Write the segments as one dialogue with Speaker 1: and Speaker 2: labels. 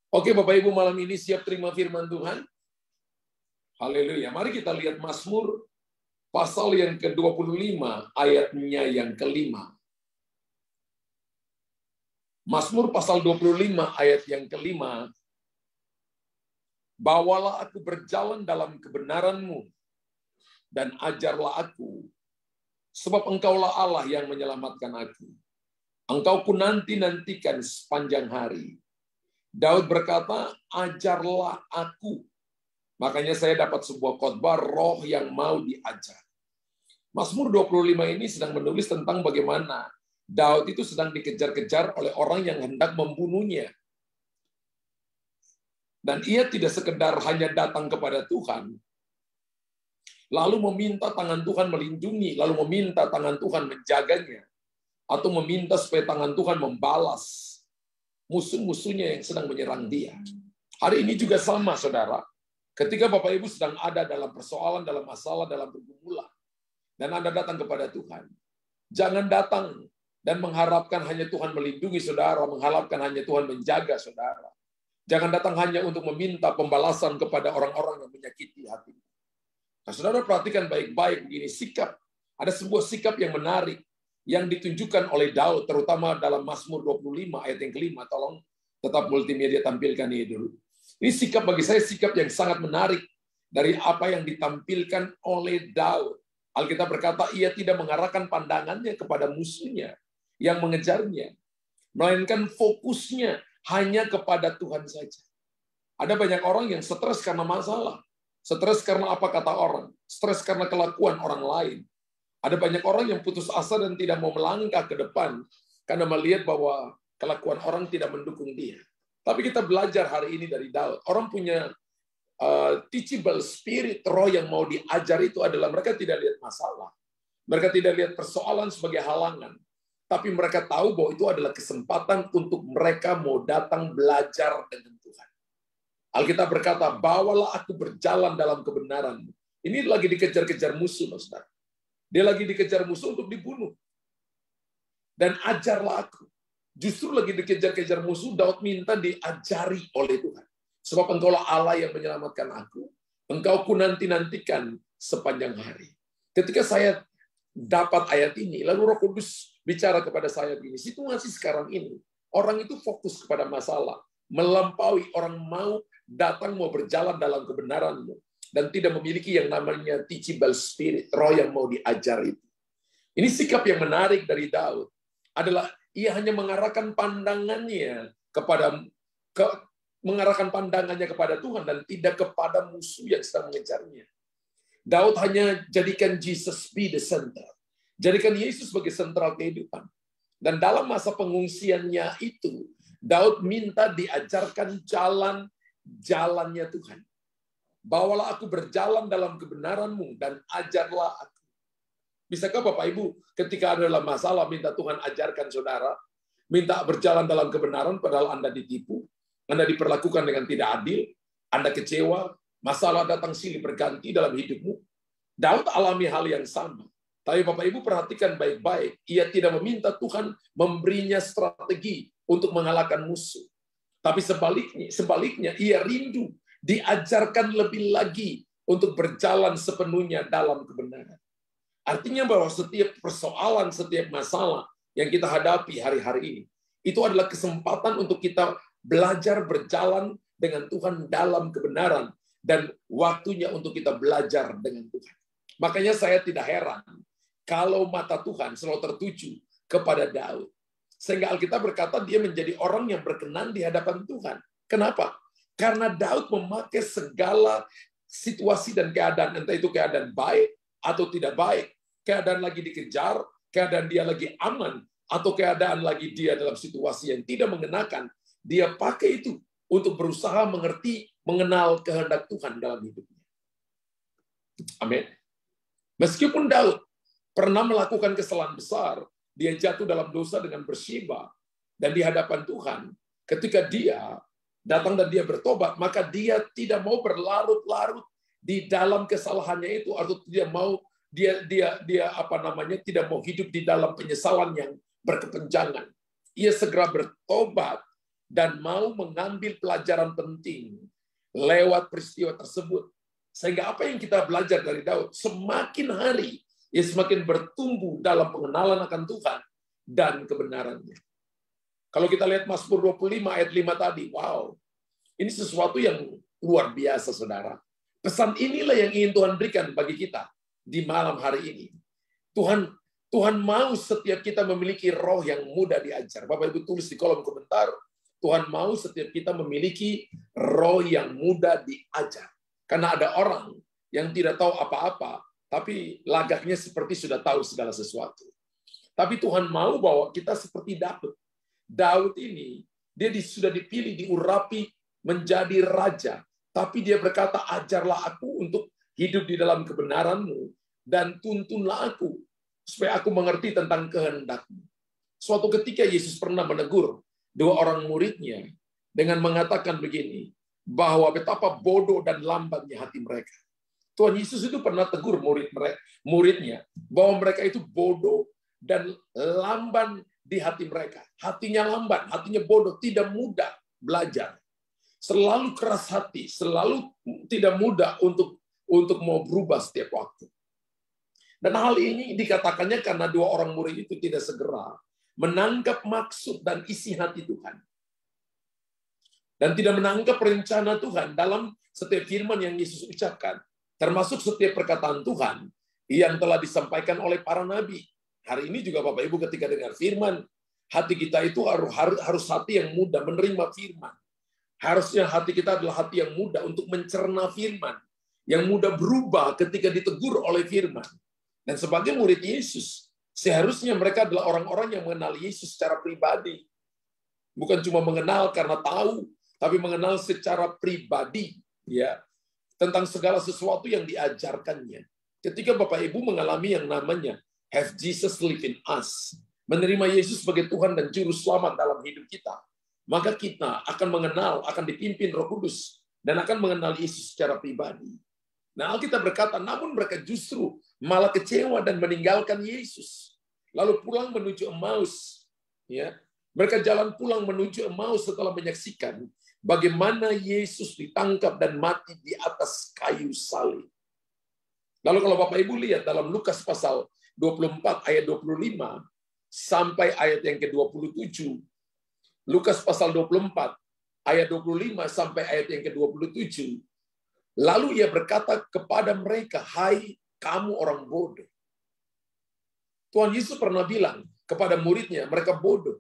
Speaker 1: Oke, Bapak Ibu, malam ini siap terima firman Tuhan? Haleluya. Mari kita lihat Mazmur pasal yang ke-25 ayatnya yang kelima. Mazmur pasal 25 ayat yang kelima. Bawalah aku berjalan dalam kebenaran-Mu dan ajarlah aku, sebab Engkaulah Allah yang menyelamatkan aku. Engkau ku nanti-nantikan sepanjang hari. Daud berkata, ajarlah aku. Makanya saya dapat sebuah khotbah roh yang mau diajar. Mazmur 25 ini sedang menulis tentang bagaimana Daud itu sedang dikejar-kejar oleh orang yang hendak membunuhnya. Dan ia tidak sekedar hanya datang kepada Tuhan, lalu meminta tangan Tuhan melindungi, lalu meminta tangan Tuhan menjaganya, atau meminta supaya tangan Tuhan membalas musuh-musuhnya yang sedang menyerang dia. Hari ini juga sama, saudara. Ketika Bapak Ibu sedang ada dalam persoalan, dalam masalah, dalam pergumulan, dan Anda datang kepada Tuhan, jangan datang dan mengharapkan hanya Tuhan melindungi saudara, mengharapkan hanya Tuhan menjaga saudara. Jangan datang hanya untuk meminta pembalasan kepada orang-orang yang menyakiti hati. Nah, saudara perhatikan baik-baik begini, sikap. Ada sebuah sikap yang menarik yang ditunjukkan oleh Daud, terutama dalam Mazmur 25 ayat yang kelima. Tolong tetap multimedia tampilkan ini dulu. Ini sikap bagi saya sikap yang sangat menarik dari apa yang ditampilkan oleh Daud. Alkitab berkata ia tidak mengarahkan pandangannya kepada musuhnya yang mengejarnya, melainkan fokusnya hanya kepada Tuhan saja. Ada banyak orang yang stres karena masalah, stres karena apa kata orang, stres karena kelakuan orang lain. Ada banyak orang yang putus asa dan tidak mau melangkah ke depan karena melihat bahwa kelakuan orang tidak mendukung dia. Tapi kita belajar hari ini dari Daud. Orang punya teachable spirit, roh yang mau diajar itu adalah mereka tidak lihat masalah. Mereka tidak lihat persoalan sebagai halangan. Tapi mereka tahu bahwa itu adalah kesempatan untuk mereka mau datang belajar dengan Tuhan. Alkitab berkata, bawalah aku berjalan dalam kebenaran-Mu. Ini lagi dikejar-kejar musuh, saudara. Dia lagi dikejar musuh untuk dibunuh. Dan ajarlah aku. Justru lagi dikejar-kejar musuh, Daud minta diajari oleh Tuhan. Sebab Engkaulah Allah yang menyelamatkan aku. Engkau ku nanti-nantikan sepanjang hari. Ketika saya dapat ayat ini, lalu Roh Kudus bicara kepada saya begini, situasi sekarang ini, orang itu fokus kepada masalah, melampaui, orang mau datang, mau berjalan dalam kebenaran-Mu, dan tidak memiliki yang namanya teachable spirit, roh yang mau diajar itu. Ini sikap yang menarik dari Daud, adalah ia hanya mengarahkan pandangannya kepada Tuhan dan tidak kepada musuh yang sedang mengejarnya. Daud hanya jadikan Jesus be the center. Jadikan Yesus sebagai sentral kehidupan. Dan dalam masa pengungsiannya itu, Daud minta diajarkan jalannya Tuhan. Bawalah aku berjalan dalam kebenaran-Mu dan ajarlah aku. Bisakah Bapak Ibu ketika ada dalam masalah minta Tuhan ajarkan saudara, minta berjalan dalam kebenaran padahal Anda ditipu, Anda diperlakukan dengan tidak adil, Anda kecewa, masalah datang silih berganti dalam hidupmu. Daud alami hal yang sama. Tapi Bapak Ibu perhatikan baik-baik, ia tidak meminta Tuhan memberinya strategi untuk mengalahkan musuh. Tapi sebaliknya ia rindu diajarkan lebih lagi untuk berjalan sepenuhnya dalam kebenaran. Artinya bahwa setiap persoalan, setiap masalah yang kita hadapi hari-hari ini, itu adalah kesempatan untuk kita belajar berjalan dengan Tuhan dalam kebenaran dan waktunya untuk kita belajar dengan Tuhan. Makanya saya tidak heran kalau mata Tuhan selalu tertuju kepada Daud. Sehingga Alkitab berkata dia menjadi orang yang berkenan di hadapan Tuhan. Kenapa? Karena Daud memakai segala situasi dan keadaan, entah itu keadaan baik atau tidak baik, keadaan lagi dikejar, keadaan dia lagi aman, atau keadaan lagi dia dalam situasi yang tidak mengenakan, dia pakai itu untuk berusaha mengerti, mengenal kehendak Tuhan dalam hidupnya. Amin. Meskipun Daud pernah melakukan kesalahan besar, dia jatuh dalam dosa dengan Batsyeba, dan di hadapan Tuhan, ketika dia datang dan dia bertobat, maka dia tidak mau berlarut-larut di dalam kesalahannya itu, atau tidak mau tidak mau hidup di dalam penyesalan yang berkepanjangan. Ia segera bertobat dan mau mengambil pelajaran penting lewat peristiwa tersebut. Sehingga apa yang kita belajar dari Daud, semakin hari ia semakin bertumbuh dalam pengenalan akan Tuhan dan kebenarannya. Kalau kita lihat Mazmur 25 ayat 5 tadi, wow, ini sesuatu yang luar biasa, saudara. Pesan inilah yang ingin Tuhan berikan bagi kita di malam hari ini. Tuhan mau setiap kita memiliki roh yang mudah diajar. Bapak Ibu tulis di kolom komentar, Tuhan mau setiap kita memiliki roh yang mudah diajar. Karena ada orang yang tidak tahu apa-apa, tapi lagaknya seperti sudah tahu segala sesuatu. Tapi Tuhan mau bahwa kita seperti Daud. Daud ini, dia sudah dipilih, diurapi menjadi raja. Tapi dia berkata, ajarlah aku untuk hidup di dalam kebenaran-Mu, dan tuntunlah aku, supaya aku mengerti tentang kehendak-Mu. Suatu ketika Yesus pernah menegur dua orang muridnya dengan mengatakan begini, bahwa betapa bodoh dan lambannya hati mereka. Tuhan Yesus itu pernah tegur muridnya bahwa mereka itu bodoh dan lamban di hati mereka. Hatinya lamban, hatinya bodoh, tidak mudah belajar. Selalu keras hati, selalu tidak mudah untuk mau berubah setiap waktu. Dan hal ini dikatakannya karena dua orang murid itu tidak segera menangkap maksud dan isi hati Tuhan. Dan tidak menangkap rencana Tuhan dalam setiap firman yang Yesus ucapkan. Termasuk setiap perkataan Tuhan yang telah disampaikan oleh para nabi. Hari ini juga Bapak Ibu ketika dengar firman, hati kita itu harus hati yang mudah menerima firman. Harusnya hati kita adalah hati yang mudah untuk mencerna firman. Yang mudah berubah ketika ditegur oleh firman. Dan sebagai murid Yesus, seharusnya mereka adalah orang-orang yang mengenal Yesus secara pribadi. Bukan cuma mengenal karena tahu, tapi mengenal secara pribadi, ya, tentang segala sesuatu yang diajarkannya. Ketika Bapak Ibu mengalami yang namanya have Jesus live in us, menerima Yesus sebagai Tuhan dan Juru Selamat dalam hidup kita, maka kita akan mengenal, akan dipimpin Roh Kudus, dan akan mengenal Yesus secara pribadi. Nah, Alkitab berkata, namun mereka justru malah kecewa dan meninggalkan Yesus, lalu pulang menuju Emmaus. Ya, mereka jalan pulang menuju Emmaus setelah menyaksikan bagaimana Yesus ditangkap dan mati di atas kayu salib. Lalu kalau Bapak Ibu lihat dalam Lukas pasal 24 ayat 25 sampai ayat yang ke-27, Lukas pasal 24 ayat 25 sampai ayat yang ke-27, lalu ia berkata kepada mereka, hai kamu orang bodoh. Tuhan Yesus pernah bilang kepada muridnya, mereka bodoh.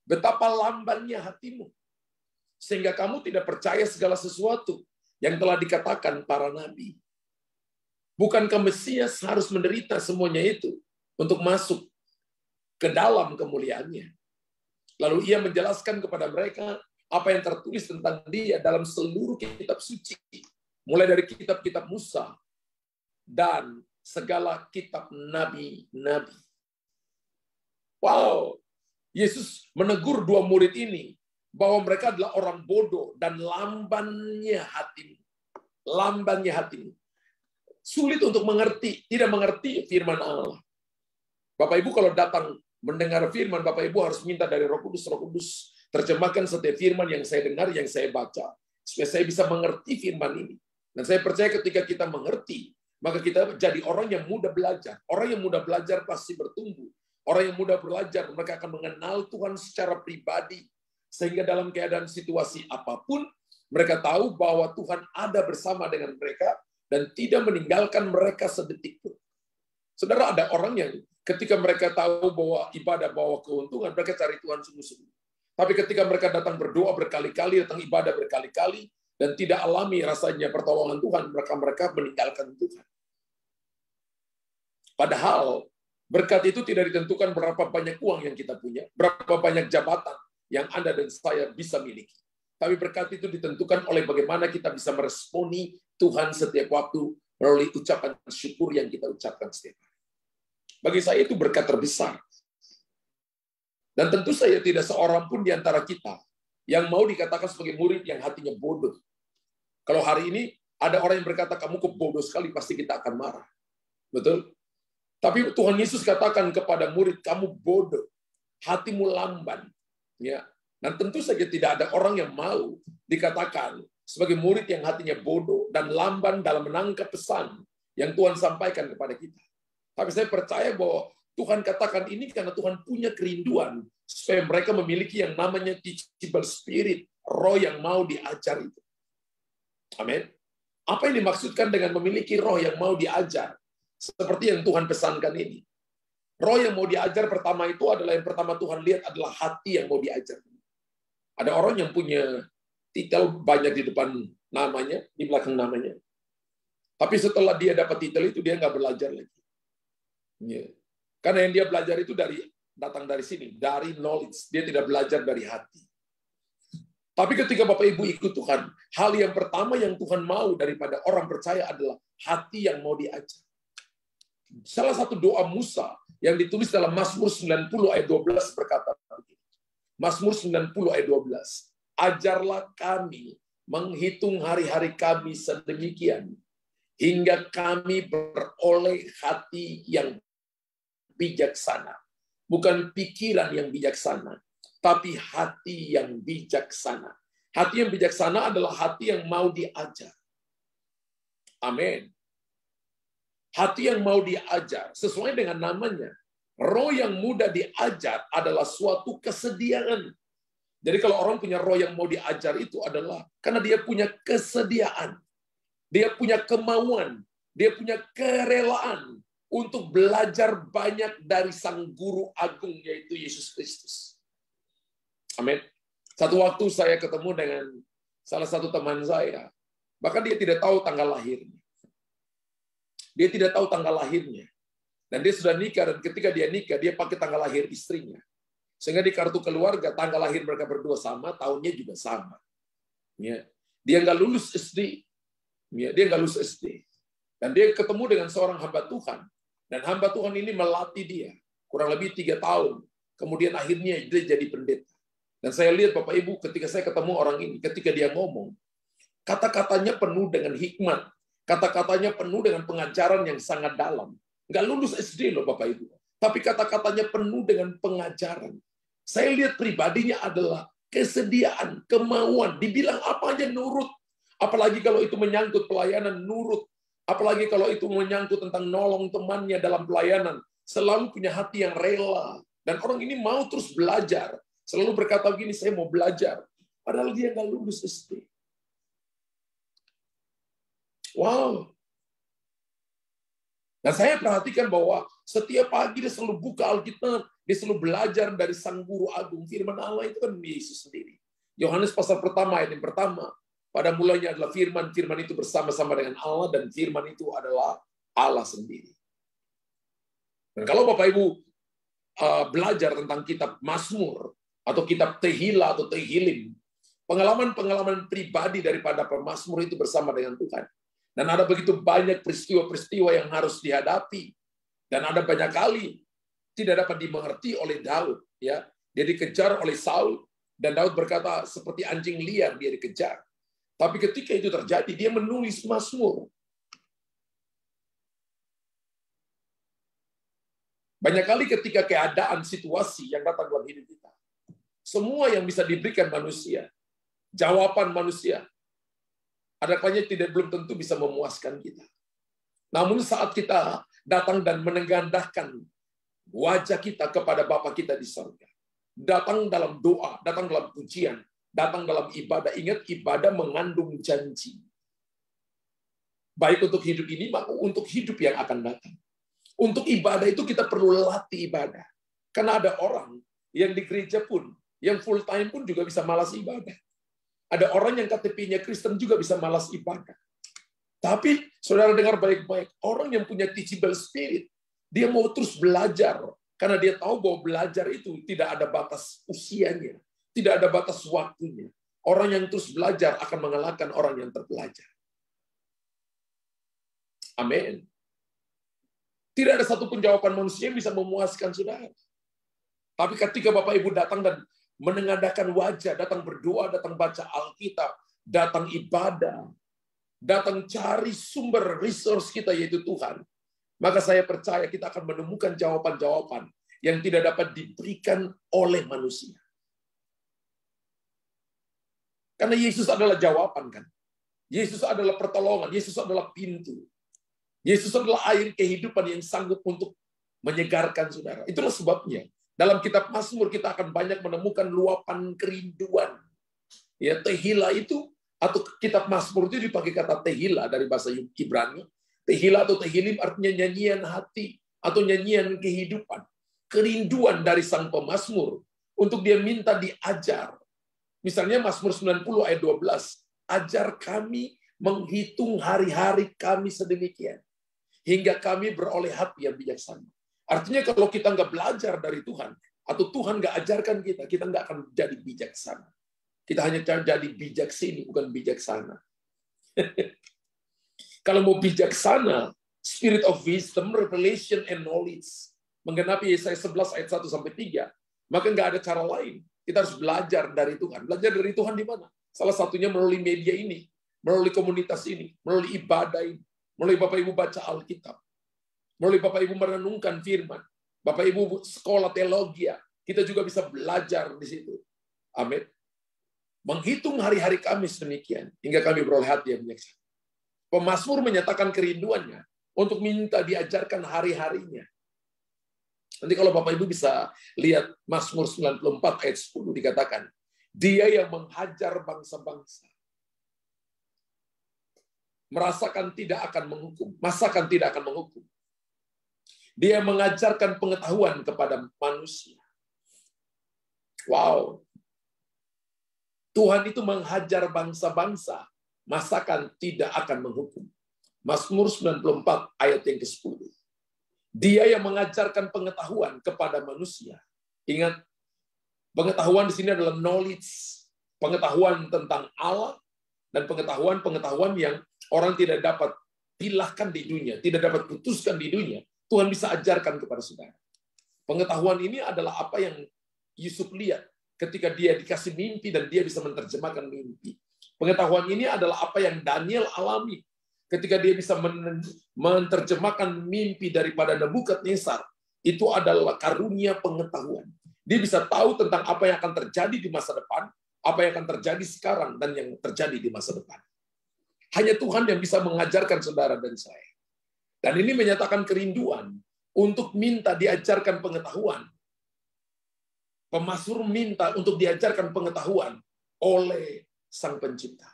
Speaker 1: Betapa lambannya hatimu, sehingga kamu tidak percaya segala sesuatu yang telah dikatakan para nabi. Bukankah Mesias harus menderita semuanya itu untuk masuk ke dalam kemuliaannya? Lalu ia menjelaskan kepada mereka apa yang tertulis tentang dia dalam seluruh kitab suci, mulai dari kitab-kitab Musa dan segala kitab nabi-nabi. Wow, Yesus menegur dua murid ini bahwa mereka adalah orang bodoh dan lambannya hatimu. Lambannya hatimu. Sulit untuk mengerti, tidak mengerti firman Allah. Bapak Ibu kalau datang mendengar firman, Bapak Ibu harus minta dari Roh Kudus, Roh Kudus terjemahkan setiap firman yang saya dengar, yang saya baca, supaya saya bisa mengerti firman ini. Dan saya percaya ketika kita mengerti, maka kita jadi orang yang mudah belajar. Orang yang mudah belajar pasti bertumbuh. Orang yang mudah belajar, mereka akan mengenal Tuhan secara pribadi. Sehingga dalam keadaan situasi apapun, mereka tahu bahwa Tuhan ada bersama dengan mereka dan tidak meninggalkan mereka sedetik pun. Saudara, ada orang yang ketika mereka tahu bahwa ibadah bawa keuntungan, mereka cari Tuhan sungguh-sungguh. Tapi ketika mereka datang berdoa berkali-kali, datang ibadah berkali-kali, dan tidak alami rasanya pertolongan Tuhan, mereka meninggalkan Tuhan. Padahal berkat itu tidak ditentukan berapa banyak uang yang kita punya, berapa banyak jabatan yang Anda dan saya bisa miliki. Tapi berkat itu ditentukan oleh bagaimana kita bisa meresponi Tuhan setiap waktu melalui ucapan syukur yang kita ucapkan setiap hari. Bagi saya itu berkat terbesar. Dan tentu saya tidak seorang pun di antara kita yang mau dikatakan sebagai murid yang hatinya bodoh. Kalau hari ini ada orang yang berkata, kamu kok bodoh sekali, pasti kita akan marah. Betul? Tapi Tuhan Yesus katakan kepada murid, kamu bodoh, hatimu lamban. Ya, Dan tentu saja tidak ada orang yang mau dikatakan sebagai murid yang hatinya bodoh dan lamban dalam menangkap pesan yang Tuhan sampaikan kepada kita. Tapi saya percaya bahwa Tuhan katakan ini karena Tuhan punya kerinduan supaya mereka memiliki yang namanya teachable spirit, roh yang mau diajar itu. Amin. Apa yang dimaksudkan dengan memiliki roh yang mau diajar? Seperti yang Tuhan pesankan ini. Roh yang mau diajar pertama itu adalah yang pertama Tuhan lihat adalah hati yang mau diajar. Ada orang yang punya titel banyak di depan namanya, di belakang namanya. Tapi setelah dia dapat titel itu, dia nggak belajar lagi. Ya. Karena yang dia belajar itu datang dari sini, dari knowledge. Dia tidak belajar dari hati. Tapi ketika Bapak Ibu ikut Tuhan, hal yang pertama yang Tuhan mau daripada orang percaya adalah hati yang mau diajar. Salah satu doa Musa yang ditulis dalam Mazmur 90 ayat 12 berkata begini. Mazmur 90 ayat 12. Ajarlah kami menghitung hari-hari kami sedemikian, hingga kami beroleh hati yang bijaksana. Bukan pikiran yang bijaksana, tapi hati yang bijaksana. Hati yang bijaksana adalah hati yang mau diajar. Amin. Hati yang mau diajar, sesuai dengan namanya. Roh yang mudah diajar adalah suatu kesediaan. Jadi kalau orang punya roh yang mau diajar itu adalah karena dia punya kesediaan. Dia punya kemauan. Dia punya kerelaan untuk belajar banyak dari Sang Guru Agung, yaitu Yesus Kristus. Amin. Satu waktu saya ketemu dengan salah satu teman saya. Bahkan dia tidak tahu tanggal lahirnya. Dia tidak tahu tanggal lahirnya. Dan dia sudah nikah, dan ketika dia nikah, dia pakai tanggal lahir istrinya. Sehingga di kartu keluarga, tanggal lahir mereka berdua sama, tahunnya juga sama. Ya. Dia nggak lulus SD. Ya, dia nggak lulus SD. Dan dia ketemu dengan seorang hamba Tuhan. Dan hamba Tuhan ini melatih dia. Kurang lebih 3 tahun. Kemudian akhirnya dia jadi pendeta. Dan saya lihat Bapak Ibu, ketika saya ketemu orang ini, ketika dia ngomong, kata-katanya penuh dengan hikmat. Kata-katanya penuh dengan pengajaran yang sangat dalam. Nggak lulus SD loh Bapak Ibu. Tapi kata-katanya penuh dengan pengajaran. Saya lihat pribadinya adalah kesediaan, kemauan. Dibilang apa aja nurut. Apalagi kalau itu menyangkut pelayanan, nurut. Apalagi kalau itu menyangkut tentang nolong temannya dalam pelayanan. Selalu punya hati yang rela. Dan orang ini mau terus belajar. Selalu berkata begini, saya mau belajar. Padahal dia nggak lulus SD. Wow. Dan saya perhatikan bahwa setiap pagi dia selalu buka Alkitab, dia selalu belajar dari Sang Guru Agung. Firman Allah itu kan Yesus sendiri. Yohanes pasal pertama ayat yang pertama. Pada mulanya adalah firman, firman itu bersama-sama dengan Allah, dan firman itu adalah Allah sendiri. Dan kalau Bapak Ibu belajar tentang kitab Mazmur, atau kitab Tehillah atau Tehilim, pengalaman-pengalaman pribadi daripada pemazmur itu bersama dengan Tuhan. Dan ada begitu banyak peristiwa-peristiwa yang harus dihadapi. Dan ada banyak kali tidak dapat dimengerti oleh Daud. Ya, dia dikejar oleh Saul, dan Daud berkata seperti anjing liar dia dikejar. Tapi ketika itu terjadi, dia menulis Mazmur. Banyak kali ketika keadaan, situasi yang datang dalam hidup kita, semua yang bisa diberikan manusia, jawaban manusia, ada kalanya belum tentu bisa memuaskan kita. Namun saat kita datang dan menengadahkan wajah kita kepada Bapa kita di surga, datang dalam doa, datang dalam pujian, datang dalam ibadah. Ingat, ibadah mengandung janji. Baik untuk hidup ini, maupun untuk hidup yang akan datang. Untuk ibadah itu kita perlu latih ibadah. Karena ada orang yang di gereja pun, yang full time pun juga bisa malas ibadah. Ada orang yang KTP-nya Kristen juga bisa malas ibadah. Tapi, saudara dengar baik-baik, orang yang punya teachable spirit, dia mau terus belajar. Karena dia tahu bahwa belajar itu tidak ada batas usianya. Tidak ada batas waktunya. Orang yang terus belajar akan mengalahkan orang yang terpelajar. Amin. Tidak ada satupun jawaban manusia yang bisa memuaskan saudara. Tapi ketika Bapak Ibu datang dan menengadahkan wajah, datang berdoa, datang baca Alkitab, datang ibadah, datang cari sumber resource kita, yaitu Tuhan, maka saya percaya kita akan menemukan jawaban-jawaban yang tidak dapat diberikan oleh manusia. Karena Yesus adalah jawaban kan. Yesus adalah pertolongan, Yesus adalah pintu. Yesus adalah air kehidupan yang sanggup untuk menyegarkan saudara. Itulah sebabnya dalam kitab Mazmur kita akan banyak menemukan luapan kerinduan. Ya, tehila itu atau kitab Mazmur itu dipakai kata tehila dari bahasa Ibrani. Tehila atau tehilim artinya nyanyian hati atau nyanyian kehidupan. Kerinduan dari sang pemazmur untuk dia minta diajar. Misalnya Mazmur 90 ayat 12, ajar kami menghitung hari-hari kami sedemikian, hingga kami beroleh hati yang bijaksana. Artinya kalau kita nggak belajar dari Tuhan, atau Tuhan nggak ajarkan kita nggak akan jadi bijaksana. Kita hanya jadi bijaksini, bukan bijaksana. Kalau mau bijaksana, spirit of wisdom, revelation, and knowledge, menggenapi Yesaya 11 ayat 1-3, maka nggak ada cara lain. Kita harus belajar dari Tuhan. Belajar dari Tuhan di mana? Salah satunya melalui media ini, melalui komunitas ini, melalui ibadah ini, melalui Bapak Ibu baca Alkitab, melalui Bapak Ibu merenungkan firman, Bapak Ibu sekolah teologi, kita juga bisa belajar di situ. Amin. Menghitung hari-hari kami sedemikian, hingga kami beroleh hati yang bijaksana. Pemazmur menyatakan kerinduannya untuk minta diajarkan hari-harinya. Nanti kalau Bapak Ibu bisa lihat Mazmur 94 ayat 10 dikatakan, dia yang menghajar bangsa-bangsa, merasakan tidak akan menghukum, masakan tidak akan menghukum. Dia mengajarkan pengetahuan kepada manusia. Wow. Tuhan itu menghajar bangsa-bangsa, masakan tidak akan menghukum. Mazmur 94 ayat yang ke-10. Dia yang mengajarkan pengetahuan kepada manusia. Ingat, pengetahuan di sini adalah knowledge, pengetahuan tentang Allah, dan pengetahuan yang orang tidak dapat pilahkan di dunia, tidak dapat putuskan di dunia, Tuhan bisa ajarkan kepada saudara. Pengetahuan ini adalah apa yang Yusuf lihat ketika dia dikasih mimpi dan dia bisa menerjemahkan mimpi. Pengetahuan ini adalah apa yang Daniel alami ketika dia bisa menerjemahkan mimpi daripada Nebukadnezar. Itu adalah karunia pengetahuan. Dia bisa tahu tentang apa yang akan terjadi di masa depan, apa yang akan terjadi sekarang, dan yang terjadi di masa depan. Hanya Tuhan yang bisa mengajarkan saudara dan saya. Dan ini menyatakan kerinduan untuk minta diajarkan pengetahuan. Pemazmur minta untuk diajarkan pengetahuan oleh Sang Pencipta.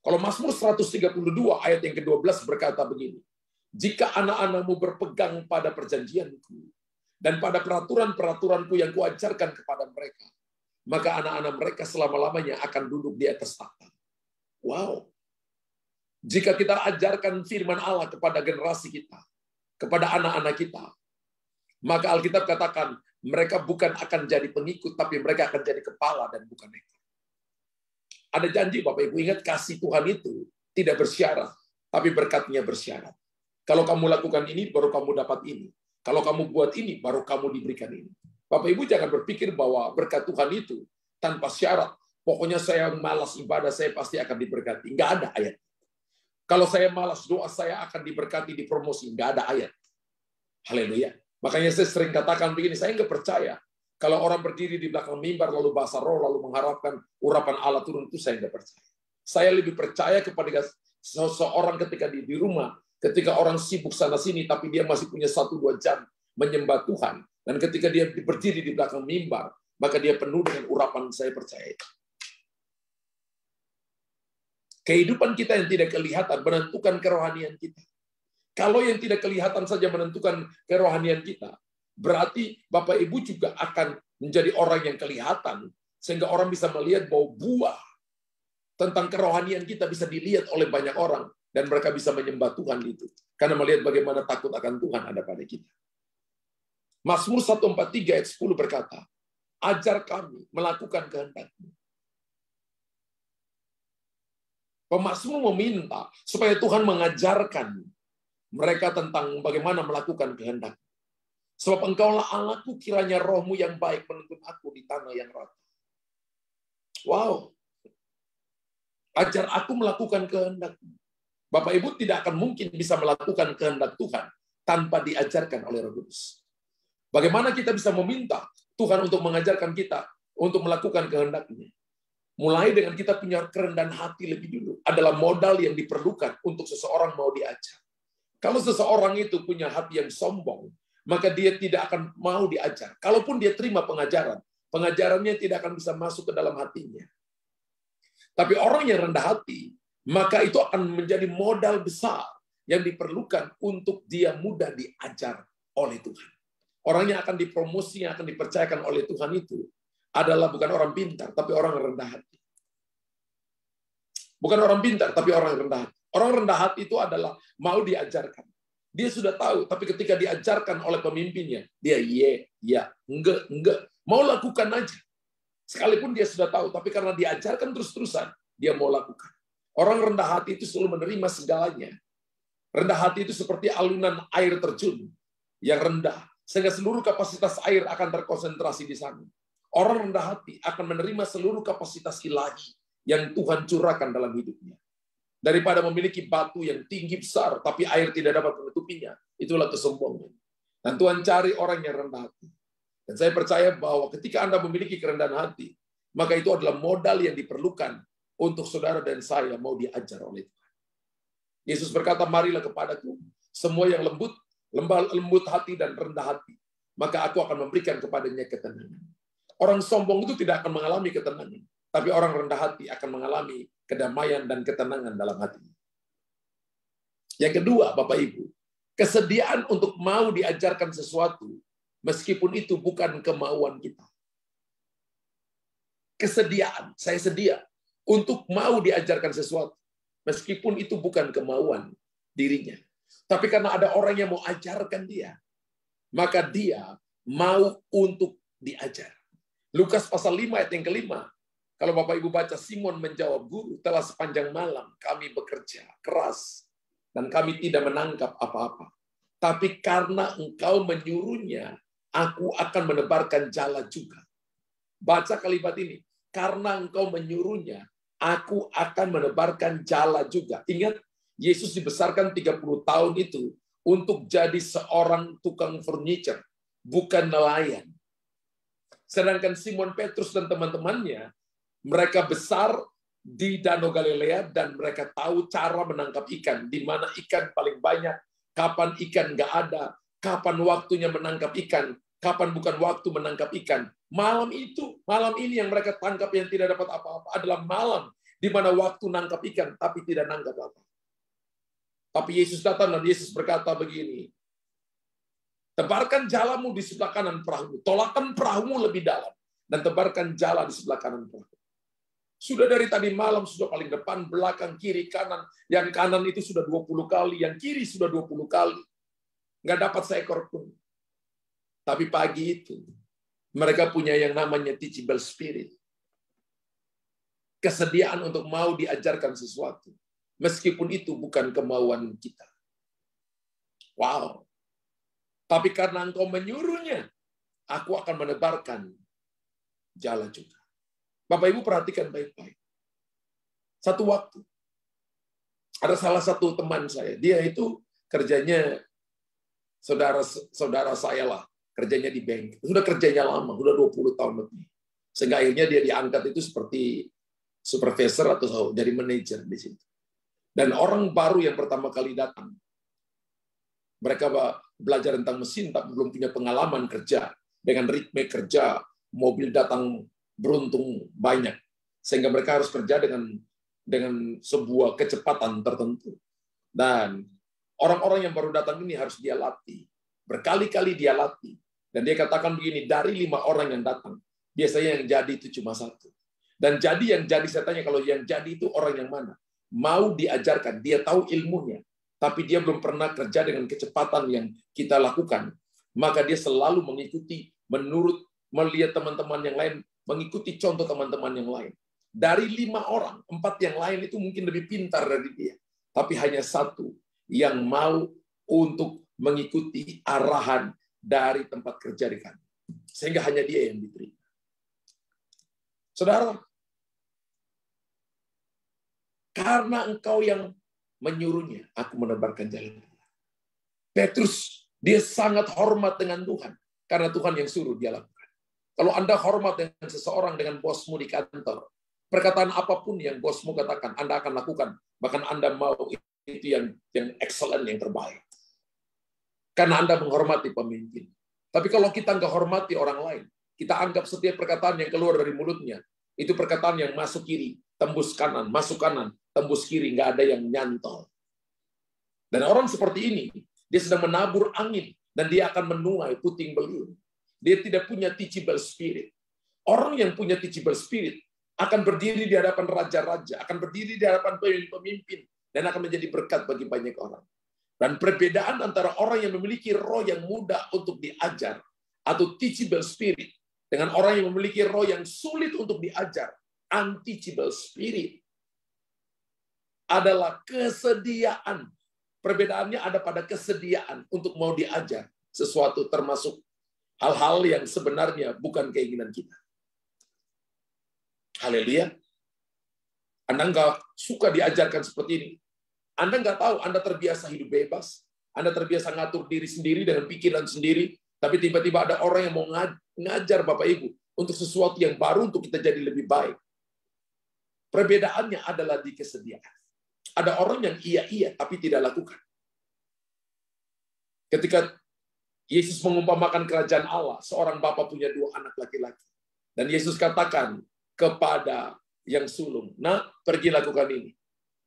Speaker 1: Kalau Mazmur 132 ayat yang ke-12 berkata begini, jika anak-anakmu berpegang pada perjanjianku dan pada peraturan-peraturanku yang kuajarkan kepada mereka, maka anak-anak mereka selama-lamanya akan duduk di atas takhta. Wow. Jika kita ajarkan firman Allah kepada generasi kita, kepada anak-anak kita, maka Alkitab katakan mereka bukan akan jadi pengikut, tapi mereka akan jadi kepala dan bukan ekor. Ada janji Bapak Ibu, ingat kasih Tuhan itu tidak bersyarat, tapi berkatnya bersyarat. Kalau kamu lakukan ini, baru kamu dapat ini. Kalau kamu buat ini, baru kamu diberikan ini. Bapak Ibu jangan berpikir bahwa berkat Tuhan itu tanpa syarat. Pokoknya saya malas ibadah, saya pasti akan diberkati. Nggak ada ayat. Kalau saya malas doa, saya akan diberkati, dipromosi. Nggak ada ayat. Haleluya. Makanya saya sering katakan begini, saya nggak percaya. Kalau orang berdiri di belakang mimbar, lalu bahasa roh, lalu mengharapkan urapan Allah turun, itu saya nggak percaya. Saya lebih percaya kepada seseorang ketika di rumah, ketika orang sibuk sana-sini, tapi dia masih punya 1-2 jam menyembah Tuhan. Dan ketika dia berdiri di belakang mimbar, maka dia penuh dengan urapan, saya percaya. Kehidupan kita yang tidak kelihatan menentukan kerohanian kita. Kalau yang tidak kelihatan saja menentukan kerohanian kita, berarti Bapak Ibu juga akan menjadi orang yang kelihatan, sehingga orang bisa melihat bahwa buah tentang kerohanian kita bisa dilihat oleh banyak orang, dan mereka bisa menyembah Tuhan itu. Karena melihat bagaimana takut akan Tuhan ada pada kita. Mazmur 143 ayat 10 berkata, ajar kami melakukan kehendak-Mu. Pemazmur meminta supaya Tuhan mengajarkan mereka tentang bagaimana melakukan kehendak. Sebab Engkaulah Allahku, kiranya roh-Mu yang baik menuntun aku di tanah yang rata. Wow. Ajar aku melakukan kehendak-Mu. Bapak Ibu tidak akan mungkin bisa melakukan kehendak Tuhan tanpa diajarkan oleh Roh Kudus. Bagaimana kita bisa meminta Tuhan untuk mengajarkan kita untuk melakukan kehendak-Nya? Mulai dengan kita punya kerendahan hati lebih dulu. Adalah modal yang diperlukan untuk seseorang mau diajar. Kalau seseorang itu punya hati yang sombong, maka dia tidak akan mau diajar. Kalaupun dia terima pengajaran, pengajarannya tidak akan bisa masuk ke dalam hatinya. Tapi orang yang rendah hati, maka itu akan menjadi modal besar yang diperlukan untuk dia mudah diajar oleh Tuhan. Orang yang akan dipromosi, yang akan dipercayakan oleh Tuhan itu adalah bukan orang pintar, tapi orang rendah hati. Bukan orang pintar, tapi orang rendah hati. Orang rendah hati itu adalah mau diajarkan. Dia sudah tahu, tapi ketika diajarkan oleh pemimpinnya, dia ya, enggak. Mau lakukan aja. Sekalipun dia sudah tahu, tapi karena diajarkan terus-terusan, dia mau lakukan. Orang rendah hati itu selalu menerima segalanya. Rendah hati itu seperti alunan air terjun yang rendah, sehingga seluruh kapasitas air akan terkonsentrasi di sana. Orang rendah hati akan menerima seluruh kapasitas ilahi yang Tuhan curahkan dalam hidupnya. Daripada memiliki batu yang tinggi besar, tapi air tidak dapat menutupinya, itulah kesombongan. Dan Tuhan cari orang yang rendah hati. Dan saya percaya bahwa ketika Anda memiliki kerendahan hati, maka itu adalah modal yang diperlukan untuk saudara dan saya mau diajar oleh Tuhan. Yesus berkata, marilah kepadaku, semua yang lembut hati dan rendah hati, maka aku akan memberikan kepadanya ketenangan. Orang sombong itu tidak akan mengalami ketenangan, tapi orang rendah hati akan mengalami kedamaian dan ketenangan dalam hatinya. Yang kedua, Bapak Ibu, kesediaan untuk mau diajarkan sesuatu, meskipun itu bukan kemauan kita. Kesediaan, saya sedia untuk mau diajarkan sesuatu, meskipun itu bukan kemauan dirinya. Tapi karena ada orang yang mau ajarkan dia, maka dia mau untuk diajar. Lukas pasal 5 ayat yang kelima. Kalau Bapak Ibu baca, Simon menjawab, Guru, telah sepanjang malam kami bekerja keras dan kami tidak menangkap apa-apa. Tapi karena engkau menyuruhnya, aku akan menebarkan jala juga. Baca kalimat ini. Karena engkau menyuruhnya, aku akan menebarkan jala juga. Ingat, Yesus dibesarkan 30 tahun itu untuk jadi seorang tukang furniture, bukan nelayan. Sedangkan Simon Petrus dan teman-temannya, mereka besar di Danau Galilea dan mereka tahu cara menangkap ikan, di mana ikan paling banyak, kapan ikan nggak ada, kapan waktunya menangkap ikan, kapan bukan waktu menangkap ikan. Malam ini yang mereka tangkap yang tidak dapat apa-apa adalah malam di mana waktu nangkap ikan tapi tidak nangkap apa. Tapi Yesus datang dan Yesus berkata begini, tebarkan jalamu di sebelah kanan perahu, tolakkan perahumu lebih dalam, dan tebarkan jala di sebelah kanan perahu. Sudah dari tadi malam, sudah paling depan, belakang, kiri, kanan. Yang kanan itu sudah 20 kali, yang kiri sudah 20 kali. Nggak dapat seekor pun. Tapi pagi itu, mereka punya yang namanya teachable spirit. Kesediaan untuk mau diajarkan sesuatu. Meskipun itu bukan kemauan kita. Wow. Tapi karena engkau menyuruhnya, aku akan menebarkan jala juga. Bapak Ibu perhatikan baik-baik. Satu waktu, ada salah satu teman saya, dia itu kerjanya saudara saya lah, kerjanya di bank. Sudah kerjanya lama, sudah 20 tahun lebih. Sehingga akhirnya dia diangkat itu seperti supervisor atau jadi manajer di situ. Dan orang baru yang pertama kali datang, mereka belajar tentang mesin, tapi belum punya pengalaman kerja. Dengan ritme kerja, mobil datang beruntung banyak, sehingga mereka harus kerja dengan sebuah kecepatan tertentu. Dan orang-orang yang baru datang ini harus dia latih, berkali-kali dia latih. Dan dia katakan begini, dari 5 orang yang datang, biasanya yang jadi itu cuma 1. Dan jadi yang jadi, saya tanya, kalau yang jadi itu orang yang mana? Mau diajarkan, dia tahu ilmunya, tapi dia belum pernah kerja dengan kecepatan yang kita lakukan. Maka dia selalu mengikuti, melihat teman-teman yang lain, mengikuti contoh teman-teman yang lain. Dari 5 orang, 4 yang lain itu mungkin lebih pintar dari dia. Tapi hanya 1 yang mau untuk mengikuti arahan dari tempat kerja di kantor. Sehingga hanya dia yang diterima. Saudara, karena engkau yang menyuruhnya, aku menebarkan jalan. Petrus, dia sangat hormat dengan Tuhan. Karena Tuhan yang suruh dia lakukan. Kalau Anda hormat dengan seseorang, dengan bosmu di kantor, Perkataan apapun yang bosmu katakan, Anda akan lakukan. Bahkan Anda mau itu yang excellent, yang terbaik. Karena Anda menghormati pemimpin. Tapi kalau kita nggak hormati orang lain, kita anggap setiap perkataan yang keluar dari mulutnya, itu perkataan yang masuk kiri, tembus kanan, masuk kanan, tembus kiri, nggak ada yang nyantol. Dan orang seperti ini, dia sedang menabur angin, dan dia akan menuai puting beliung. Dia tidak punya teachable spirit. Orang yang punya teachable spirit akan berdiri di hadapan raja-raja, akan berdiri di hadapan pemimpin, dan akan menjadi berkat bagi banyak orang. Dan perbedaan antara orang yang memiliki roh yang mudah untuk diajar, atau teachable spirit, dengan orang yang memiliki roh yang sulit untuk diajar, unteachable spirit, adalah kesediaan. Perbedaannya ada pada kesediaan untuk mau diajar sesuatu, termasuk hal-hal yang sebenarnya bukan keinginan kita. Haleluya. Anda nggak suka diajarkan seperti ini. Anda nggak tahu, Anda terbiasa hidup bebas. Anda terbiasa ngatur diri sendiri dengan pikiran sendiri. Tapi tiba-tiba ada orang yang mau ngajar Bapak Ibu untuk sesuatu yang baru untuk kita jadi lebih baik. Perbedaannya adalah di kesediaan. Ada orang yang iya tapi tidak lakukan. Ketika Yesus mengumpamakan kerajaan Allah, seorang bapak punya 2 anak laki-laki. Dan Yesus katakan kepada yang sulung, "Nak, pergi lakukan ini."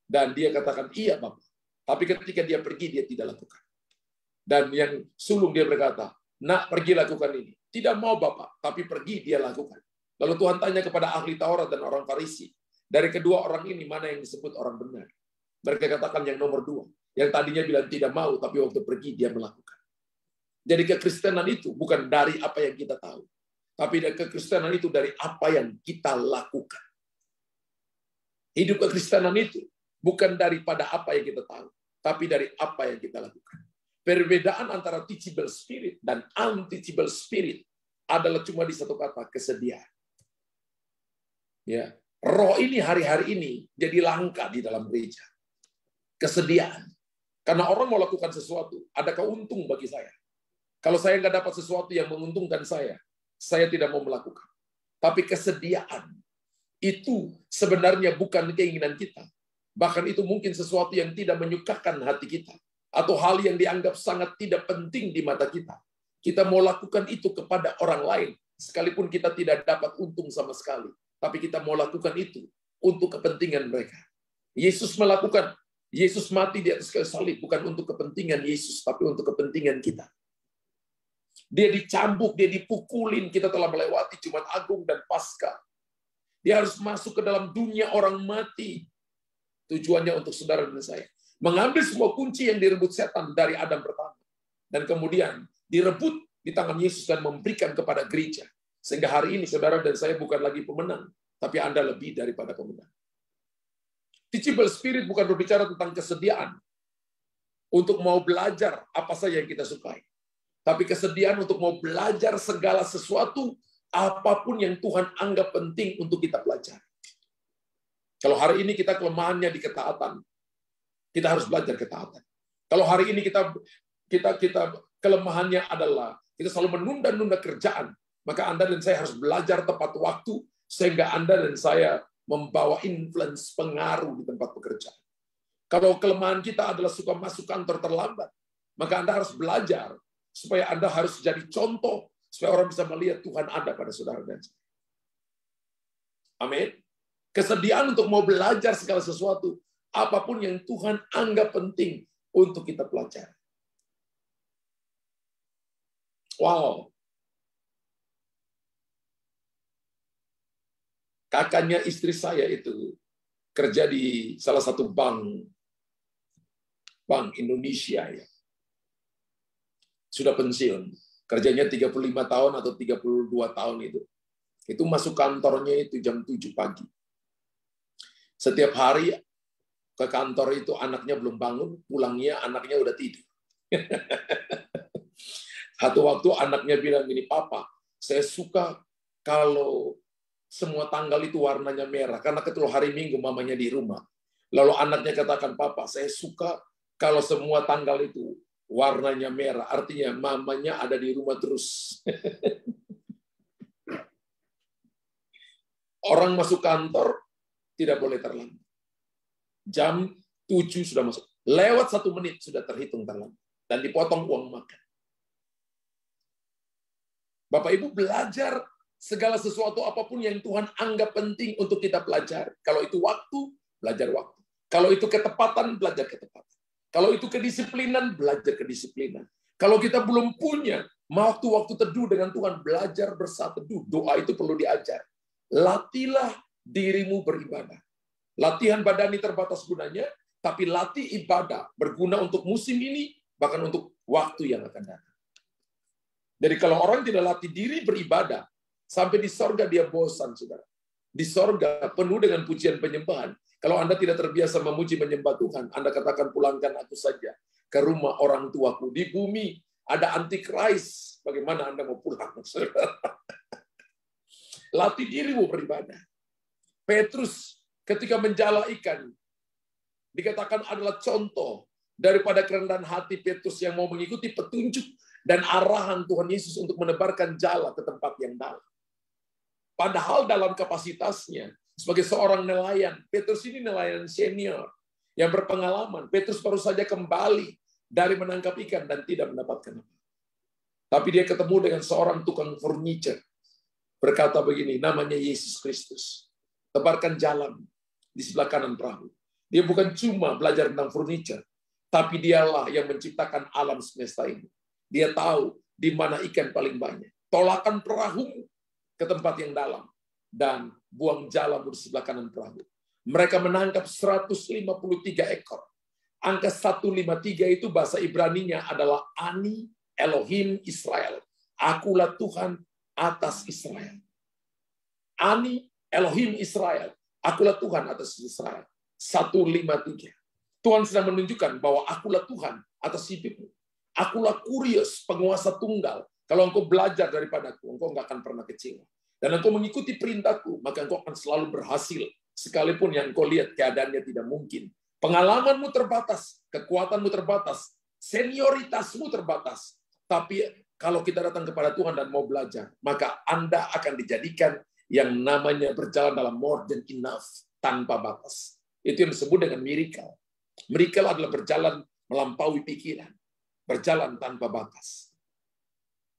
Speaker 1: Dan dia katakan, "Iya, Bapak." Tapi ketika dia pergi, dia tidak lakukan. Dan yang sulung dia berkata, "Nak, pergi lakukan ini." "Tidak mau, Bapak." Tapi pergi, dia lakukan. Lalu Tuhan tanya kepada ahli Taurat dan orang Farisi, dari kedua orang ini, mana yang disebut orang benar? Mereka katakan yang nomor 2. Yang tadinya bilang tidak mau, tapi waktu pergi, dia melakukan. Jadi kekristenan itu bukan dari apa yang kita tahu. Tapi kekristenan itu dari apa yang kita lakukan. Hidup kekristenan itu bukan daripada apa yang kita tahu, tapi dari apa yang kita lakukan. Perbedaan antara teachable spirit dan unteachable spirit adalah cuma di satu kata, kesediaan. Ya, roh ini hari-hari ini jadi langka di dalam gereja. Kesediaan. Karena orang mau lakukan sesuatu, adakah untung bagi saya? Kalau saya nggak dapat sesuatu yang menguntungkan saya tidak mau melakukan. Tapi kesediaan itu sebenarnya bukan keinginan kita. Bahkan itu mungkin sesuatu yang tidak menyukakan hati kita. Atau hal yang dianggap sangat tidak penting di mata kita. Kita mau lakukan itu kepada orang lain. Sekalipun kita tidak dapat untung sama sekali. Tapi kita mau lakukan itu untuk kepentingan mereka. Yesus mati di atas kayu salib bukan untuk kepentingan Yesus, tapi untuk kepentingan kita. Dia dicambuk, dia dipukulin, kita telah melewati Jumat Agung dan Paskah. Dia harus masuk ke dalam dunia orang mati. Tujuannya untuk saudara dan saya. Mengambil semua kunci yang direbut setan dari Adam pertama. Dan kemudian direbut di tangan Yesus dan memberikan kepada gereja. Sehingga hari ini saudara dan saya bukan lagi pemenang, tapi Anda lebih daripada pemenang. Teachable spirit bukan berbicara tentang kesediaan untuk mau belajar apa saja yang kita sukai. Tapi kesediaan untuk mau belajar segala sesuatu, apapun yang Tuhan anggap penting untuk kita pelajari. Kalau hari ini kita kelemahannya di ketaatan, kita harus belajar ketaatan. Kalau hari ini kita kelemahannya adalah kita selalu menunda-nunda kerjaan, maka Anda dan saya harus belajar tepat waktu, sehingga Anda dan saya membawa influence, pengaruh di tempat pekerjaan. Kalau kelemahan kita adalah suka masuk kantor terlambat, maka Anda harus belajar supaya Anda harus jadi contoh, supaya orang bisa melihat Tuhan ada pada saudara dan saya. Amin. Kesediaan untuk mau belajar segala sesuatu, apapun yang Tuhan anggap penting untuk kita pelajari. Wow. Kakaknya istri saya itu kerja di salah satu bank Indonesia ya. Sudah pensiun. Kerjanya 35 tahun atau 32 tahun itu. Itu masuk kantornya itu jam 7 pagi. Setiap hari ke kantor itu anaknya belum bangun, pulangnya anaknya udah tidur. Satu waktu anaknya bilang gini, "Papa, saya suka kalau semua tanggal itu warnanya merah, karena ketika hari Minggu mamanya di rumah." Lalu anaknya katakan, "Papa, saya suka kalau semua tanggal itu warnanya merah, artinya mamanya ada di rumah terus." Orang masuk kantor, Tidak boleh terlambat. Jam 7 sudah masuk. Lewat 1 menit sudah terhitung terlambat. Dan dipotong uang makan. Bapak Ibu belajar segala sesuatu apapun yang Tuhan anggap penting untuk kita pelajari. Kalau itu waktu, belajar waktu. Kalau itu ketepatan, belajar ketepatan. Kalau itu kedisiplinan, belajar kedisiplinan. Kalau kita belum punya waktu teduh dengan Tuhan, belajar bersaat teduh. Doa itu perlu diajar. Latihlah dirimu beribadah. Latihan badani terbatas gunanya, tapi latih ibadah berguna untuk musim ini, bahkan untuk waktu yang akan datang. Jadi kalau orang tidak latih diri beribadah, sampai di sorga dia bosan, saudara. Di sorga penuh dengan pujian penyembahan. Kalau Anda tidak terbiasa memuji menyembah Tuhan, Anda katakan pulangkan aku saja ke rumah orang tuaku. Di bumi ada antikris. Bagaimana Anda mau pulang? Latih dirimu beribadah. Petrus ketika menjala ikan, dikatakan adalah contoh daripada kerendahan hati Petrus yang mau mengikuti petunjuk dan arahan Tuhan Yesus untuk menebarkan jala ke tempat yang dalam. Padahal dalam kapasitasnya sebagai seorang nelayan, Petrus ini nelayan senior yang berpengalaman. Petrus baru saja kembali dari menangkap ikan dan tidak mendapatkan apa. Tapi dia ketemu dengan seorang tukang furniture. Berkata begini, namanya Yesus Kristus. Tebarkan jalan di sebelah kanan perahu. Dia bukan cuma belajar tentang furniture, tapi dialah yang menciptakan alam semesta ini. Dia tahu di mana ikan paling banyak. Tolakan perahu ke tempat yang dalam dan buang jalamu di sebelah kanan perahu. Mereka menangkap 153 ekor. Angka 153 itu bahasa Ibraninya adalah Ani Elohim Israel. Akulah Tuhan atas Israel. Ani Elohim Israel. Akulah Tuhan atas Israel. 153. Tuhan sedang menunjukkan bahwa akulah Tuhan atas hidupmu. Akulah Kurios, penguasa tunggal. Kalau engkau belajar daripadaku, engkau nggak akan pernah kecewa. Dan engkau mengikuti perintahku, maka engkau akan selalu berhasil. Sekalipun yang engkau lihat keadaannya tidak mungkin. Pengalamanmu terbatas, kekuatanmu terbatas, senioritasmu terbatas. Tapi kalau kita datang kepada Tuhan dan mau belajar, maka Anda akan dijadikan yang namanya berjalan dalam more than enough, tanpa batas. Itu yang disebut dengan miracle. Miracle adalah berjalan melampaui pikiran. Berjalan tanpa batas.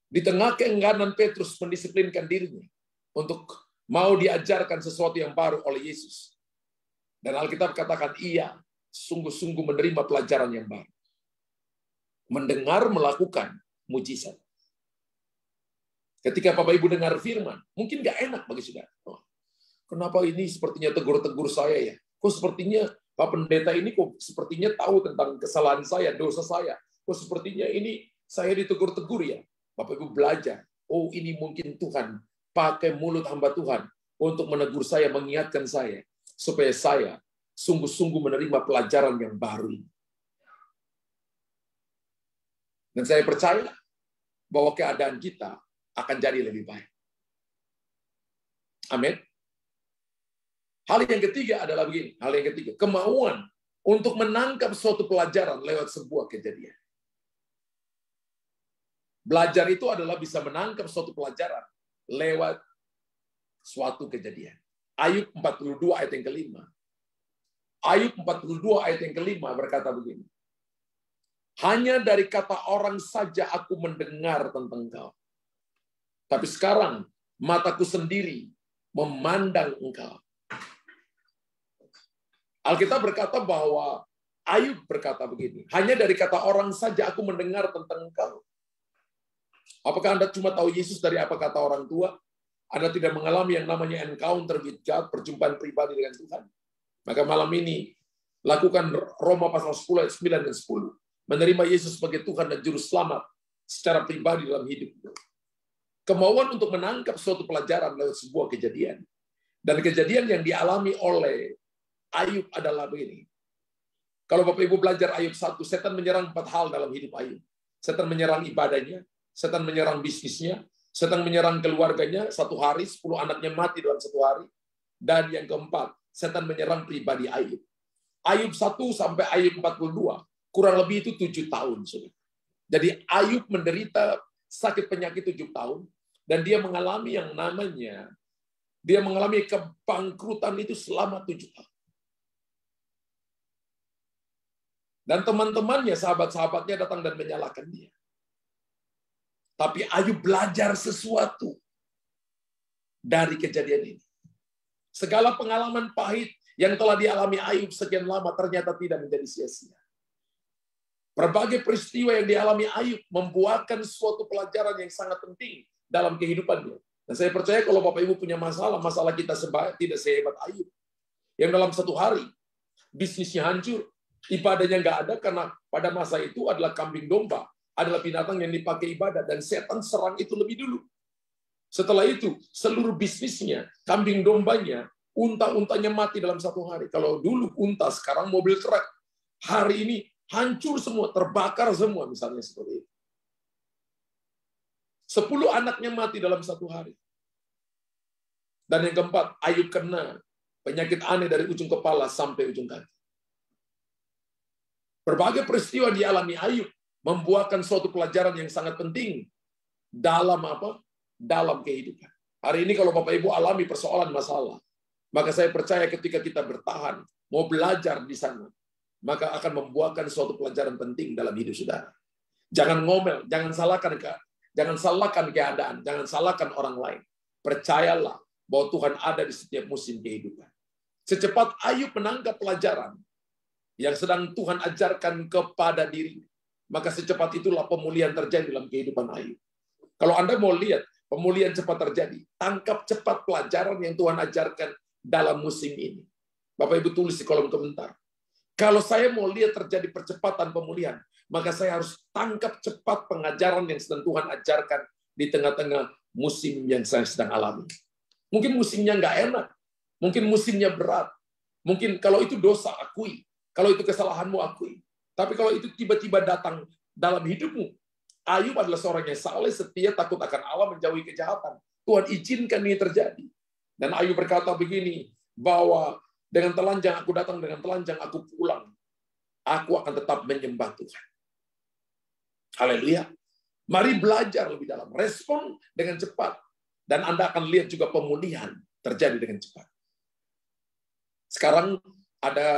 Speaker 1: Di tengah keengganan Petrus mendisiplinkan dirinya untuk mau diajarkan sesuatu yang baru oleh Yesus. Dan Alkitab katakan ia sungguh-sungguh menerima pelajaran yang baru. Mendengar, melakukan mujizat. Ketika Bapak Ibu dengar firman, mungkin nggak enak bagi saudara. Oh, kenapa ini sepertinya tegur-tegur saya ya? Kok sepertinya Pak Pendeta ini kok sepertinya tahu tentang kesalahan saya, dosa saya. Kok sepertinya ini saya ditegur-tegur ya. Bapak Ibu belajar. Oh, ini mungkin Tuhan pakai mulut hamba Tuhan untuk menegur saya, mengingatkan saya. Supaya saya sungguh-sungguh menerima pelajaran yang baru ini. Dan saya percaya bahwa keadaan kita akan jadi lebih baik. Amin. Hal yang ketiga adalah begini. Hal yang ketiga, kemauan untuk menangkap suatu pelajaran lewat sebuah kejadian. Belajar itu adalah bisa menangkap suatu pelajaran lewat suatu kejadian. Ayub 42 ayat yang kelima. Ayub 42 ayat yang kelima berkata begini. Hanya dari kata orang saja aku mendengar tentang engkau. Tapi sekarang mataku sendiri memandang engkau. Alkitab berkata bahwa Ayub berkata begini. Hanya dari kata orang saja aku mendengar tentang engkau. Apakah Anda cuma tahu Yesus dari apa kata orang tua? Anda tidak mengalami yang namanya encounter with God, perjumpaan pribadi dengan Tuhan. Maka malam ini, lakukan Roma pasal 10 ayat 9 dan 10. Menerima Yesus sebagai Tuhan dan Juru Selamat secara pribadi dalam hidup. Kemauan untuk menangkap suatu pelajaran lewat sebuah kejadian. Dan kejadian yang dialami oleh Ayub adalah begini. Kalau Bapak Ibu belajar Ayub 1, setan menyerang 4 hal dalam hidup Ayub. Setan menyerang ibadahnya, setan menyerang bisnisnya, setan menyerang keluarganya, 1 hari 10 anaknya mati dalam 1 hari. Dan yang keempat, setan menyerang pribadi Ayub. Ayub 1 sampai Ayub 42, kurang lebih itu 7 tahun. Jadi Ayub menderita sakit penyakit 7 tahun, dan dia mengalami yang namanya Dia mengalami kebangkrutan itu selama 7 tahun. Dan teman-temannya, sahabat-sahabatnya datang dan menyalahkan dia. Tapi Ayub belajar sesuatu dari kejadian ini. Segala pengalaman pahit yang telah dialami Ayub sekian lama ternyata tidak menjadi sia-sia. Berbagai peristiwa yang dialami Ayub membuahkan suatu pelajaran yang sangat penting dalam kehidupannya. Dan saya percaya kalau Bapak Ibu punya masalah kita tidak sehebat Ayub. Yang dalam 1 hari, bisnisnya hancur, ibadahnya nggak ada karena pada masa itu adalah kambing domba, adalah binatang yang dipakai ibadah, dan setan serang itu lebih dulu. Setelah itu, seluruh bisnisnya, kambing dombanya, unta-untanya mati dalam 1 hari. Kalau dulu unta, sekarang mobil truk. Hari ini hancur semua, terbakar semua, misalnya seperti itu. 10 anaknya mati dalam 1 hari. Dan yang keempat, Ayub kena penyakit aneh dari ujung kepala sampai ujung kaki. Berbagai peristiwa dialami Ayub membuahkan suatu pelajaran yang sangat penting dalam apa? Dalam kehidupan. Hari ini kalau Bapak Ibu alami persoalan masalah, maka saya percaya ketika kita bertahan, mau belajar di sana, maka akan membuahkan suatu pelajaran penting dalam hidup saudara. Jangan ngomel, jangan salahkan keadaan, jangan salahkan orang lain. Percayalah bahwa Tuhan ada di setiap musim kehidupan. Secepat Ayub menangkap pelajaran yang sedang Tuhan ajarkan kepada diri, maka secepat itulah pemulihan terjadi dalam kehidupan Ayub. Kalau Anda mau lihat pemulihan cepat terjadi, tangkap cepat pelajaran yang Tuhan ajarkan dalam musim ini. Bapak Ibu tulis di kolom komentar. Kalau saya mau lihat terjadi percepatan pemulihan, maka saya harus tangkap cepat pengajaran yang sedang Tuhan ajarkan di tengah-tengah musim yang saya sedang alami. Mungkin musimnya nggak enak, mungkin musimnya berat, mungkin kalau itu dosa, akui. Kalau itu kesalahanmu, akui. Tapi kalau itu tiba-tiba datang dalam hidupmu, Ayub adalah seorang yang saleh, setia, takut akan Allah, menjauhi kejahatan. Tuhan izinkan ini terjadi. Dan Ayub berkata begini, bahwa dengan telanjang aku datang, dengan telanjang aku pulang. Aku akan tetap menyembah Tuhan. Haleluya. Mari belajar lebih dalam. Respon dengan cepat. Dan Anda akan lihat juga pemulihan terjadi dengan cepat. Sekarang ada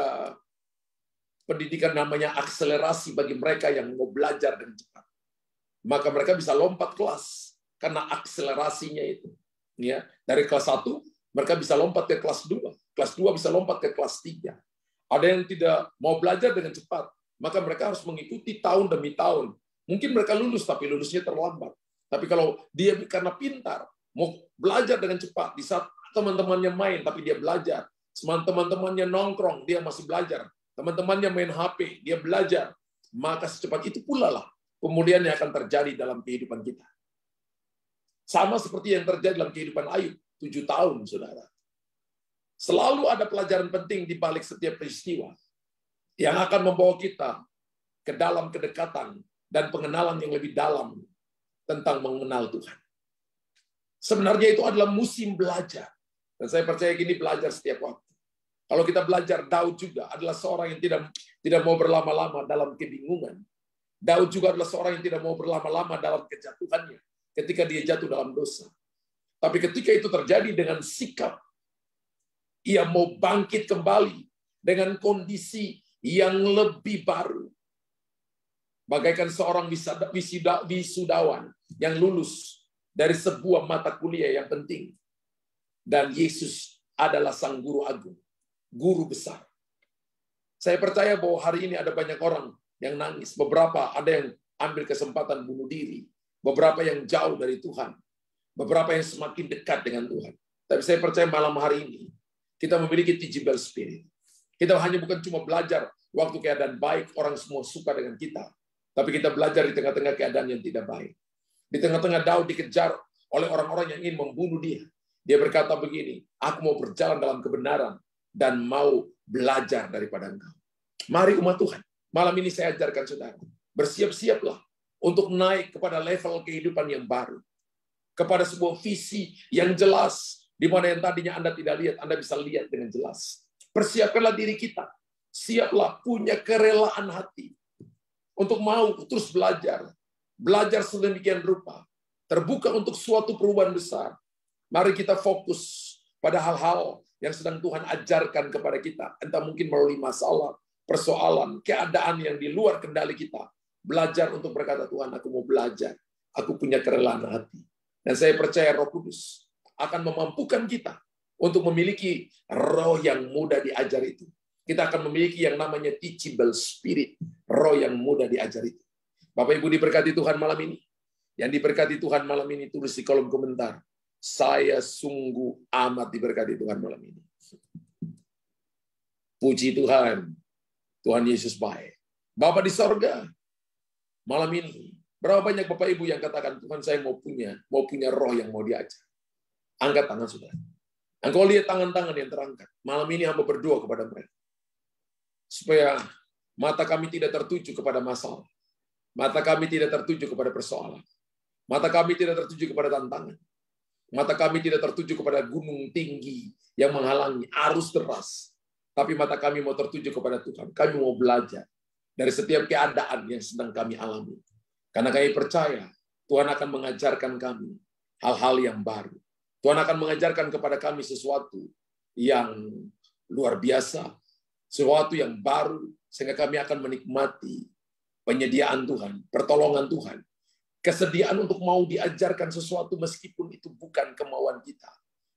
Speaker 1: pendidikan namanya akselerasi bagi mereka yang mau belajar dengan cepat. Maka mereka bisa lompat kelas karena akselerasinya itu. Ya, dari kelas 1 mereka bisa lompat ke kelas 2. Kelas 2 bisa lompat ke kelas 3. Ada yang tidak mau belajar dengan cepat, maka mereka harus mengikuti tahun demi tahun. Mungkin mereka lulus, tapi lulusnya terlambat. Tapi kalau dia karena pintar, mau belajar dengan cepat, di saat teman-temannya main, tapi dia belajar. Teman-temannya nongkrong, dia masih belajar. Teman-temannya main HP, dia belajar. Maka secepat itu pula lah pemulihan yang akan terjadi dalam kehidupan kita. Sama seperti yang terjadi dalam kehidupan Ayub, 7 tahun, saudara. Selalu ada pelajaran penting di balik setiap peristiwa yang akan membawa kita ke dalam kedekatan dan pengenalan yang lebih dalam tentang mengenal Tuhan. Sebenarnya itu adalah musim belajar. Dan saya percaya gini, belajar setiap waktu. Kalau kita belajar, Daud juga adalah seorang yang tidak mau berlama-lama dalam kebingungan. Daud juga adalah seorang yang tidak mau berlama-lama dalam kejatuhannya ketika dia jatuh dalam dosa. Tapi ketika itu terjadi dengan sikap, ia mau bangkit kembali dengan kondisi yang lebih baru. Bagaikan seorang wisudawan yang lulus dari sebuah mata kuliah yang penting. Dan Yesus adalah sang guru agung, guru besar. Saya percaya bahwa hari ini ada banyak orang yang nangis. Beberapa ada yang ambil kesempatan bunuh diri. Beberapa yang jauh dari Tuhan. Beberapa yang semakin dekat dengan Tuhan. Tapi saya percaya malam hari ini, kita memiliki teachable spirit. Kita hanya bukan cuma belajar waktu keadaan baik, orang semua suka dengan kita. Tapi kita belajar di tengah-tengah keadaan yang tidak baik. Di tengah-tengah Daud dikejar oleh orang-orang yang ingin membunuh dia. Dia berkata begini, aku mau berjalan dalam kebenaran dan mau belajar daripada engkau. Mari umat Tuhan, malam ini saya ajarkan saudara, bersiap-siaplah untuk naik kepada level kehidupan yang baru. Kepada sebuah visi yang jelas, di mana yang tadinya Anda tidak lihat, Anda bisa lihat dengan jelas. Persiapkanlah diri kita. Siaplah punya kerelaan hati untuk mau terus belajar. Belajar sedemikian rupa. Terbuka untuk suatu perubahan besar. Mari kita fokus pada hal-hal yang sedang Tuhan ajarkan kepada kita. Entah mungkin melalui masalah, persoalan, keadaan yang di luar kendali kita. Belajar untuk berkata, Tuhan, aku mau belajar. Aku punya kerelaan hati. Dan saya percaya Roh Kudus akan memampukan kita untuk memiliki roh yang mudah diajar itu. Kita akan memiliki yang namanya teachable spirit, roh yang mudah diajar itu. Bapak Ibu diberkati Tuhan malam ini. Yang diberkati Tuhan malam ini tulis di kolom komentar. Saya sungguh amat diberkati Tuhan malam ini. Puji Tuhan. Tuhan Yesus baik. Bapa di sorga, malam ini berapa banyak Bapak Ibu yang katakan, Tuhan saya mau punya roh yang mau diajar. Angkat tangan saudara. Engkau lihat tangan-tangan yang terangkat. Malam ini hamba berdoa kepada mereka. Supaya mata kami tidak tertuju kepada masalah. Mata kami tidak tertuju kepada persoalan. Mata kami tidak tertuju kepada tantangan. Mata kami tidak tertuju kepada gunung tinggi yang menghalangi arus deras. Tapi mata kami mau tertuju kepada Tuhan. Kami mau belajar dari setiap keadaan yang sedang kami alami. Karena kami percaya Tuhan akan mengajarkan kami hal-hal yang baru. Tuhan akan mengajarkan kepada kami sesuatu yang luar biasa, sesuatu yang baru, sehingga kami akan menikmati penyediaan Tuhan, pertolongan Tuhan, kesediaan untuk mau diajarkan sesuatu meskipun itu bukan kemauan kita.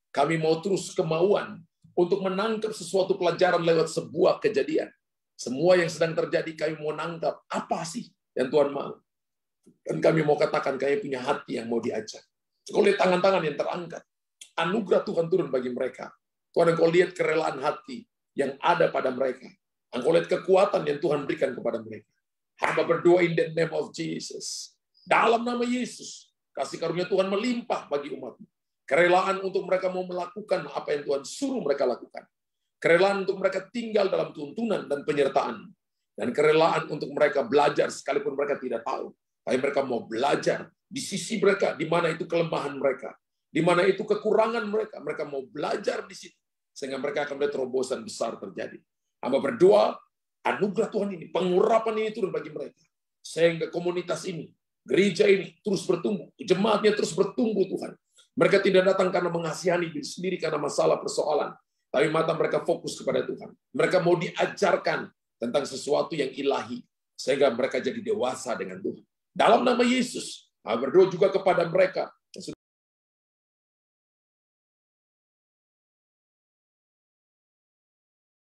Speaker 1: Kami mau terus kemauan untuk menangkap sesuatu pelajaran lewat sebuah kejadian. Semua yang sedang terjadi kami mau nangkap apa sih yang Tuhan mau. Dan kami mau katakan kami punya hati yang mau diajar. Engkau lihat tangan-tangan yang terangkat. Anugerah Tuhan turun bagi mereka. Tuhan, engkau lihat kerelaan hati yang ada pada mereka. Engkau lihat kekuatan yang Tuhan berikan kepada mereka. Hamba berdoa in the name of Jesus. Dalam nama Yesus, kasih karunia Tuhan melimpah bagi umat-Mu. Kerelaan untuk mereka mau melakukan apa yang Tuhan suruh mereka lakukan. Kerelaan untuk mereka tinggal dalam tuntunan dan penyertaan. Dan kerelaan untuk mereka belajar sekalipun mereka tidak tahu. Tapi mereka mau belajar di sisi mereka, di mana itu kelemahan mereka, di mana itu kekurangan mereka. Mereka mau belajar di situ, sehingga mereka akan melihat terobosan besar terjadi. Hamba berdoa, anugerah Tuhan ini, pengurapan ini turun bagi mereka. Sehingga komunitas ini, gereja ini terus bertumbuh, jemaatnya terus bertumbuh Tuhan. Mereka tidak datang karena mengasihani diri sendiri karena masalah persoalan, tapi mata mereka fokus kepada Tuhan. Mereka mau diajarkan tentang sesuatu yang ilahi, sehingga mereka jadi dewasa dengan Tuhan. Dalam nama Yesus, berdoa juga kepada mereka